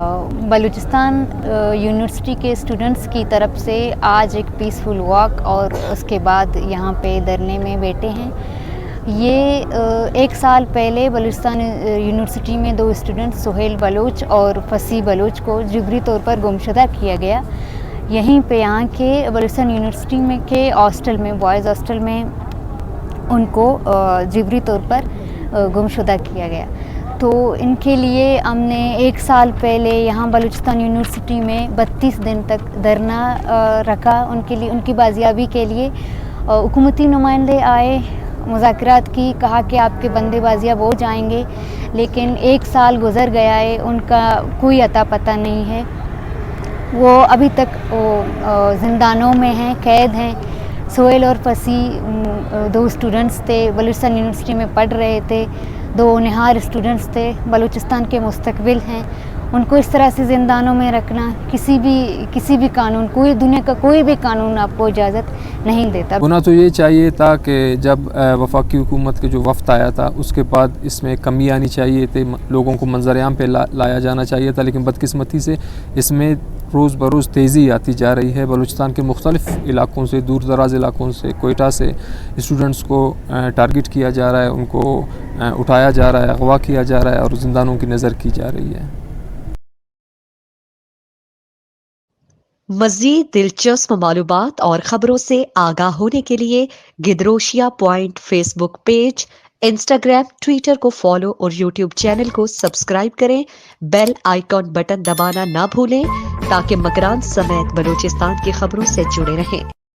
Balochistan university کے students کی طرف سے آج ایک پیسفل واک اور اس کے بعد یہاں پہ دھرنے میں بیٹھے ہیں. یہ ایک سال پہلے بلوچستان یونیورسٹی میں 2 اسٹوڈنٹ سہیل بلوچ اور فصیح بلوچ کو جبری طور پر گمشدہ کیا گیا. یہیں پہ یہاں کے بلوچستان یونیورسٹی میں کے ہاسٹل میں بوائز ہاسٹل میں ان کو جبری طور پر گمشدہ کیا گیا. تو ان کے لیے ہم نے ایک سال پہلے یہاں بلوچستان یونیورسٹی میں 32 دن تک دھرنا رکھا. ان کے لیے ان کی بازیابی کے لیے حکومتی نمائندے آئے, مذاکرات کی, کہا کہ آپ کے بندے بازیاب ہو جائیں گے, لیکن ایک سال گزر گیا ہے, ان کا کوئی اتا پتہ نہیں ہے. وہ ابھی تک زندانوں میں ہیں, قید ہیں. سہیل اور فصیح 2 اسٹوڈنٹس تھے, بلوچستان یونیورسٹی میں پڑھ رہے تھے, 2 ہونہار اسٹوڈنٹس تھے, بلوچستان کے مستقبل ہیں. ان کو اس طرح سے زندانوں میں رکھنا کسی بھی قانون, کوئی دنیا کا کوئی بھی قانون آپ کو اجازت نہیں دیتا. ہونا تو یہ چاہیے تھا کہ جب وفاقی حکومت کے جو وفد آیا تھا اس کے بعد اس میں کمی آنی چاہیے تھی, لوگوں کو منظر عام پہ لایا جانا چاہیے تھا, لیکن بدقسمتی سے اس میں روز بروز تیزی آتی جا رہی ہے. بلوچستان کے مختلف علاقوں سے, دور دراز علاقوں سے, کوئٹہ سے اسٹوڈنٹس کو ٹارگٹ کیا جا رہا ہے, ان کو اٹھایا جا رہا ہے, اغوا کیا جا رہا ہے اور زندانوں کی نظر کی جا رہی ہے. مزید دلچسپ معلومات اور خبروں سے آگاہ ہونے کے لیے Gedrosia point Facebook page, Instagram, Twitter کو فالو اور یوٹیوب چینل کو سبسکرائب کریں. بیل آئیکن بٹن دبانا نہ بھولیں تاکہ مکران سمیت بلوچستان کی خبروں سے جڑے رہیں.